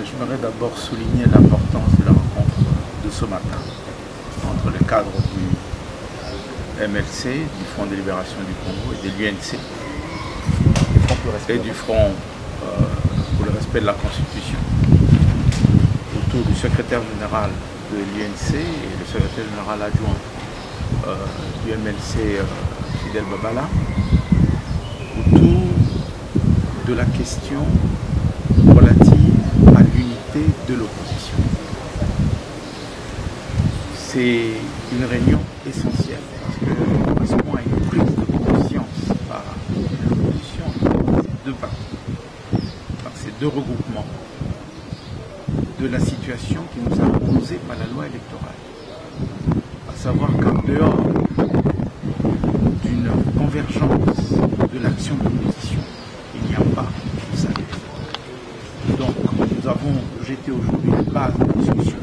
J'aimerais d'abord souligner l'importance de la rencontre de ce matin entre le cadre du MLC, du Front de Libération du Congo et de l'UNC et du Front pour le respect de la Constitution autour du secrétaire général de l'UNC et le secrétaire général adjoint du MLC Fidel Babala autour de la question relative à l'unité de l'opposition. C'est une réunion essentielle parce que nous correspond à une prise de conscience par l'opposition, par ces deux partis, par ces deux regroupements, de la situation qui nous a imposée par la loi électorale. À savoir qu'en dehors d'une convergence de l'action de l'opposition, il n'y a pas de salut. Donc nous avons jeté aujourd'hui une base de discussion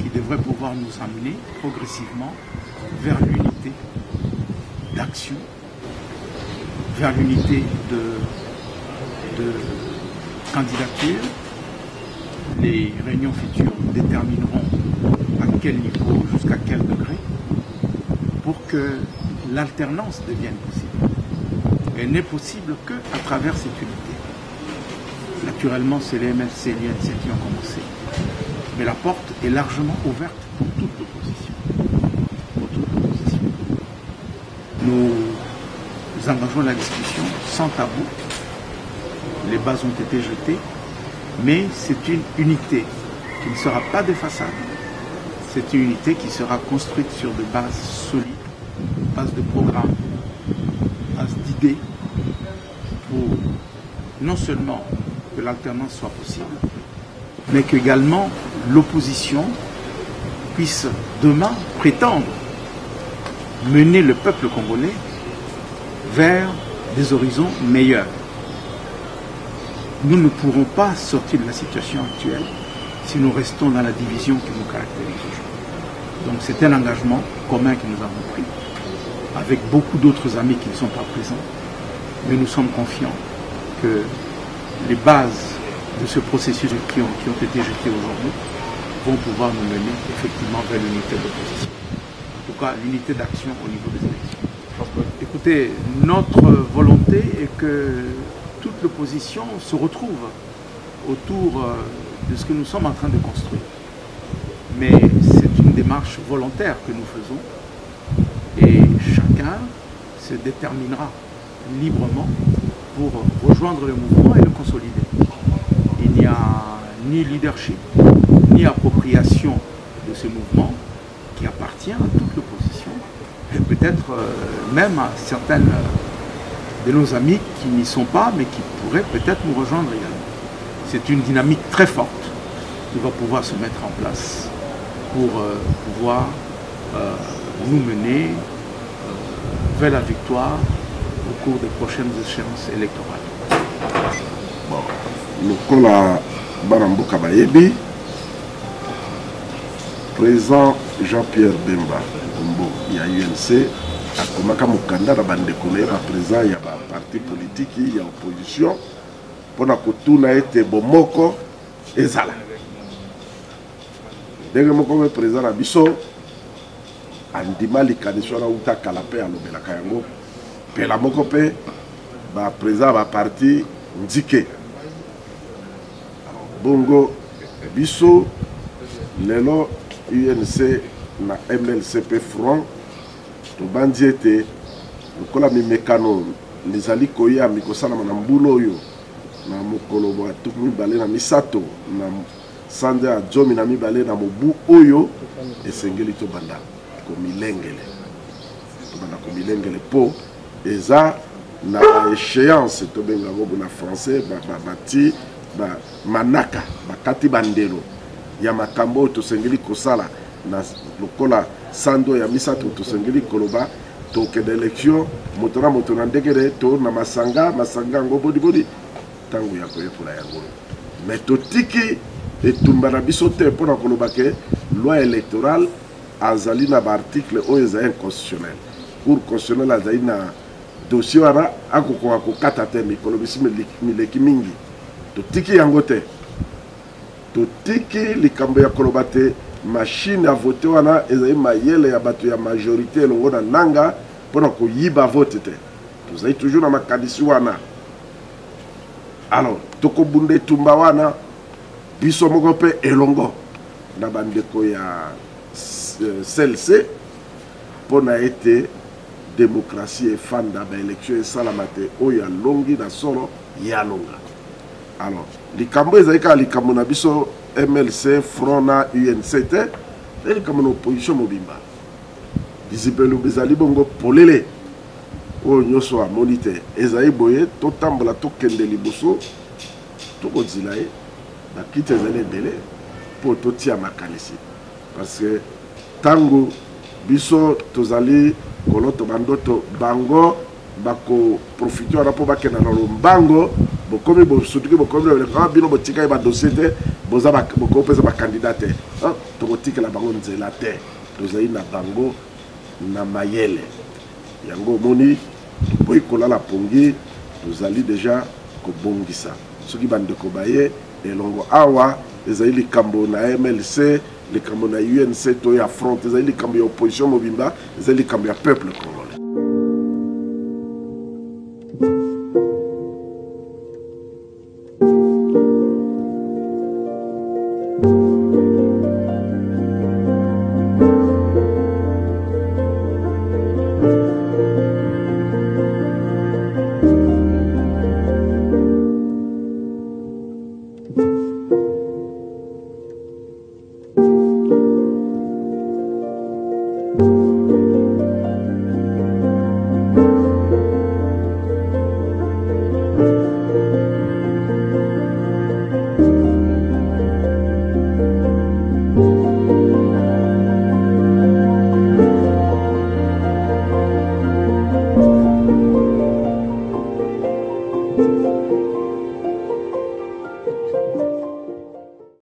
qui devrait pouvoir nous amener progressivement vers l'unité d'action, vers l'unité de candidature. Les réunions futures détermineront à quel niveau, jusqu'à quel degré, pour que l'alternance devienne possible. Elle n'est possible qu'à travers cette unité. Naturellement, c'est les MLC et l'UNC qui ont commencé. Mais la porte est largement ouverte pour toute l'opposition. Nous engageons la discussion sans tabou. Les bases ont été jetées. Mais c'est une unité qui ne sera pas de façade. C'est une unité qui sera construite sur des bases solides, bases de programmes, bases d'idées, pour non seulement que l'alternance soit possible, mais qu'également l'opposition puisse demain prétendre mener le peuple congolais vers des horizons meilleurs. Nous ne pourrons pas sortir de la situation actuelle si nous restons dans la division qui nous caractérise aujourd'hui. Donc c'est un engagement commun que nous avons pris avec beaucoup d'autres amis qui ne sont pas présents. Mais nous sommes confiants que les bases de ce processus qui ont été jetées aujourd'hui vont pouvoir nous mener effectivement vers l'unité de l'opposition. En tout cas, l'unité d'action au niveau des élections. Écoutez, notre volonté est que toute l'opposition se retrouve autour de ce que nous sommes en train de construire. Mais c'est une démarche volontaire que nous faisons et chacun se déterminera librement pour rejoindre le mouvement et le consolider. Il n'y a ni leadership, ni appropriation de ce mouvement qui appartient à toute l'opposition et peut-être même à certaines de nos amis qui n'y sont pas, mais qui pourraient peut-être nous rejoindre également. C'est une dynamique très forte qui va pouvoir se mettre en place pour pouvoir nous mener vers la victoire au cours des prochaines échéances électorales. Bon, Lokola Baramboka Bayebi, président Jean-Pierre Bemba, Gombo, il y a UNC, akomaka mukanda na bandeko na ba président ya ba parti politique ya opposition pona kotuna ete bomoko ezala ndenge moko me président na biso andima likanisi na uta kala pe alobelaka yango pela moko pe ba président ba parti ndike bongo biso lelo UNC na MLCP front tobandi ete lokola mimekano lezali koya mikosala na mbulo oyo na mokolo wa tuku mibale na misato na sande ya jomi na mibale na mobu oyo esengeli tobanda komilengele po eza na échéance tobenga ngo na français bati manaka bakati bandelo ya makambo tosengeli kosala na lokola sando ya misato tosengeli koloba toke d'élection motona motona ndekere to na masanga ngo bodi tangu ya koyekola yango mais totiki etumba na biso te mpona koloba ke loi électorale azali na ba article oyo eza inconstitutionnel cour constitutionnel azali na dossier wana akokoka kokata te mikolo bisi mileki mingi totiki yango te totiki likambo ya koloba te machine à voter wana ezali mayele ya bato ya majorité elongo na nanga mpona koyiba vote te tozali toujours na makanisi wana. Alors tokobunda etumba wana biso moko mpe elongo na bandeko ya CLC mpona ete démocratie efanda baélection esalama te oyo alongi na solo yalonga. Alors likambo ezali kaka likambo na biso MLC front na UNC te ezali likambo na opposition mobimba bizipelu bezali bongo polele oyo nyonso amoni te ezali boye totambola tokende liboso tokozila ye bakiti ezali ebele mpo totia makanisi parce que ntango biso tozali koloto bandoto bango bako profite wana mpo bakenda na lombango bokomi bosutuki bokomi lobeleka bino botika ye badossier te bokopesa bakandidat te tokotikela bango nzela te tozali na bango na mayele yango omoni toboyi kolala pongi tozali deja kobongisa soki bandeko baye elongo awa ezali likambo na MLC likambo na UNC to ya front ezali likambo ya opposition mobimba ezali likambo ya peuple congolais.